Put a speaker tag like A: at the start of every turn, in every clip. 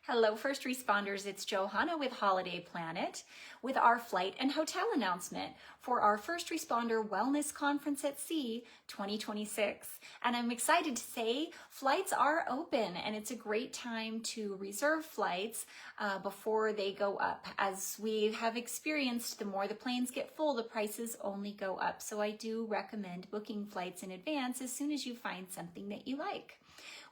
A: Hello, first responders. It's Johanna with Holiday Planet with our flight and hotel announcement for our First Responder Wellness Conference at Sea 2026. And I'm excited to say flights are open, and it's a great time to reserve flights before they go up. As we have experienced, the more the planes get full, the prices only go up. So I do recommend booking flights in advance as soon as you find something that you like.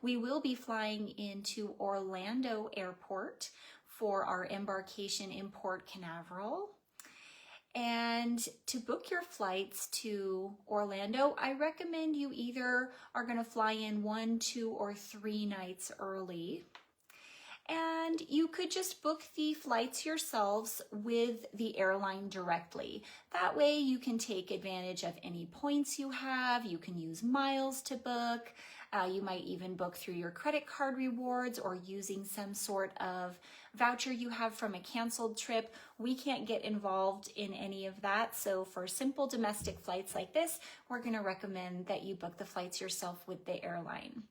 A: We will be flying into Orlando Airport for our embarkation in Port Canaveral. And to book your flights to Orlando, I recommend you either are going to fly in 1, 2, or 3 nights early. And you could just book the flights yourselves with the airline directly. That way you can take advantage of any points you have. You can use miles to book. You might even book through your credit card rewards or using some sort of voucher you have from a canceled trip. We can't get involved in any of that. So for simple domestic flights like this, we're going to recommend that you book the flights yourself with the airline.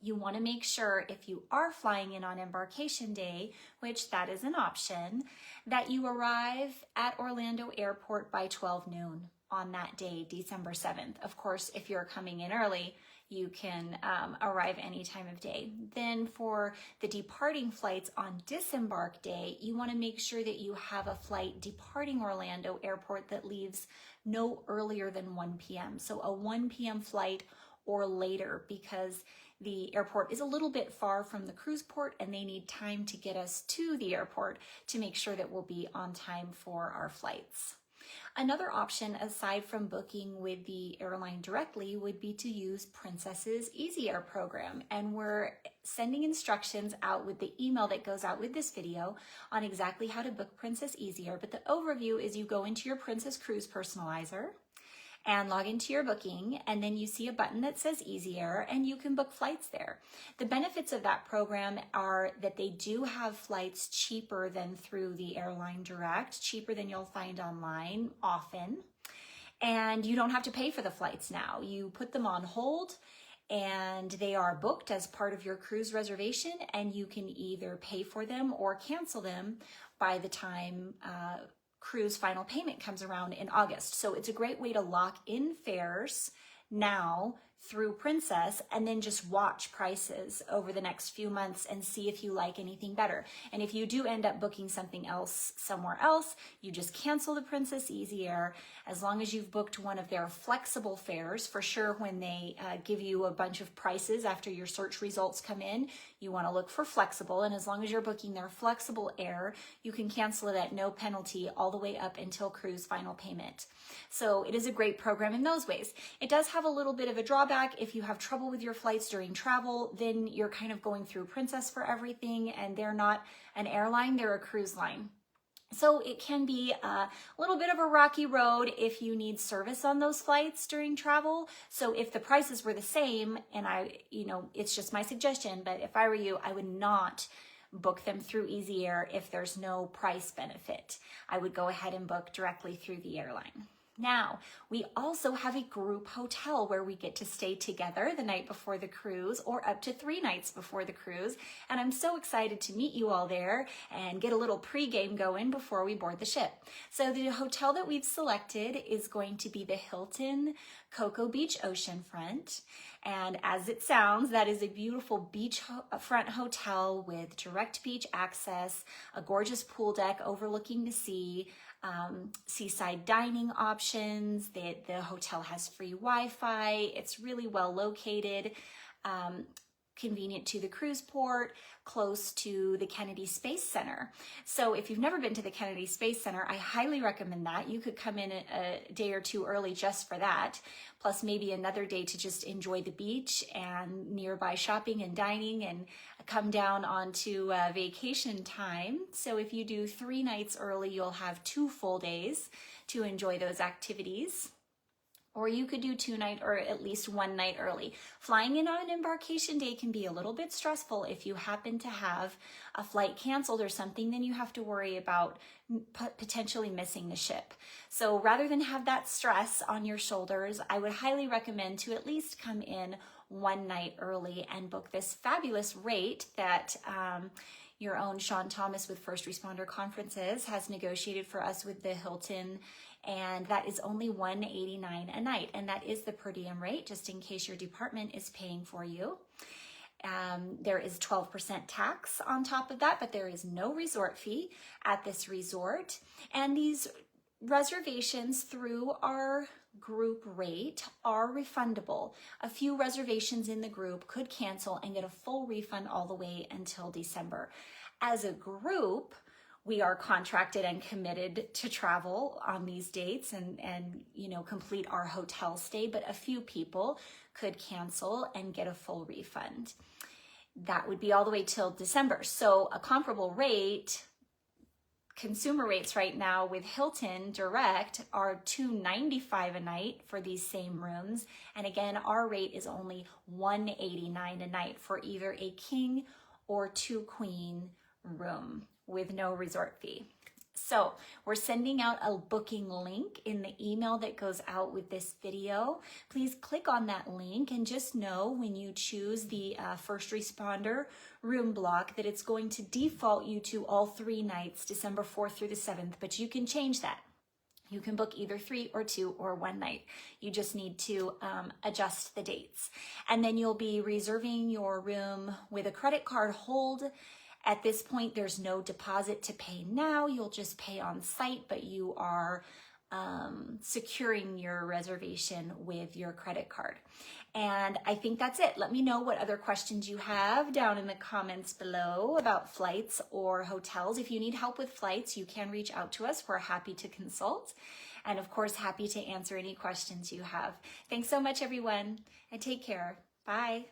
A: You want to make sure if you are flying in on embarkation day, which that is an option, that you arrive at Orlando Airport by 12 noon on that day, December 7th. Of course, if you're coming in early, you can arrive any time of day. Then for the departing flights on disembark day, you want to make sure that you have a flight departing Orlando Airport that leaves no earlier than 1 p.m. So a 1 p.m. flight or later, because the airport is a little bit far from the cruise port and they need time to get us to the airport to make sure that we'll be on time for our flights. Another option, aside from booking with the airline directly, would be to use Princess's Easy Air program. And we're sending instructions out with the email that goes out with this video on exactly how to book Princess Easy Air. But the overview is you go into your Princess Cruise Personalizer and log into your booking, and then you see a button that says Easy Air, and you can book flights there. The benefits of that program are that they do have flights cheaper than through the airline direct, cheaper than you'll find online often, and you don't have to pay for the flights now. You put them on hold, and they are booked as part of your cruise reservation, and you can either pay for them or cancel them by the time cruise final payment comes around in August. So it's a great way to lock in fares now through Princess and then just watch prices over the next few months and see if you like anything better. And if you do end up booking something else somewhere else, you just cancel the Princess Easy Air. As long as you've booked one of their flexible fares, for sure when they give you a bunch of prices after your search results come in, you want to look for flexible. And as long as you're booking their flexible air, you can cancel it at no penalty all the way up until cruise final payment. So it is a great program in those ways. It does have a little bit of a drawback. If you have trouble with your flights during travel, then you're kind of going through Princess for everything, and they're not an airline, they're a cruise line. So it can be a little bit of a rocky road if you need service on those flights during travel. So if the prices were the same, and it's just my suggestion, but if I were you, I would not book them through Easy Air if there's no price benefit. I would go ahead and book directly through the airline. Now, we also have a group hotel where we get to stay together the night before the cruise or up to 3 nights before the cruise. And I'm so excited to meet you all there and get a little pregame going before we board the ship. So the hotel that we've selected is going to be the Hilton Cocoa Beach Oceanfront. And as it sounds, that is a beautiful beachfront hotel with direct beach access, a gorgeous pool deck overlooking the sea, seaside dining options. The hotel has free Wi-Fi. It's really well located, convenient to the cruise port, close to the Kennedy Space Center. So if you've never been to the Kennedy Space Center, I highly recommend that. You could come in a day or two early just for that, plus maybe another day to just enjoy the beach and nearby shopping and dining and come down onto vacation time. So if you do 3 nights early, you'll have 2 full days to enjoy those activities. Or you could do 2 nights or at least 1 night early. Flying in on an embarkation day can be a little bit stressful. If you happen to have a flight canceled or something, then you have to worry about potentially missing the ship. So rather than have that stress on your shoulders, I would highly recommend to at least come in 1 night early and book this fabulous rate that your own Sean Thomas with First Responder Conferences has negotiated for us with the Hilton, and that is only $189 a night, and that is the per diem rate, just in case your department is paying for you. There is 12% tax on top of that, but there is no resort fee at this resort. And these reservations through our group rate are refundable. A few reservations in the group could cancel and get a full refund all the way until December. As a group, we are contracted and committed to travel on these dates and complete our hotel stay, but a few people could cancel and get a full refund. That would be all the way till December. So a comparable rate, consumer rates right now with Hilton Direct are $295 a night for these same rooms. And again, our rate is only $189 a night for either a king or 2 queen room with no resort fee. So we're sending out a booking link in the email that goes out with this video. Please click on that link and just know when you choose the first responder room block that it's going to default you to all 3 nights, December 4th through the 7th, but you can change that. You can book either 3 or 2 or 1 night. You just need to adjust the dates. And then you'll be reserving your room with a credit card hold. At this point, there's no deposit to pay now. You'll just pay on site, but you are securing your reservation with your credit card. And I think that's it. Let me know what other questions you have down in the comments below about flights or hotels. If you need help with flights, you can reach out to us. We're happy to consult. And of course, happy to answer any questions you have. Thanks so much, everyone, and take care. Bye.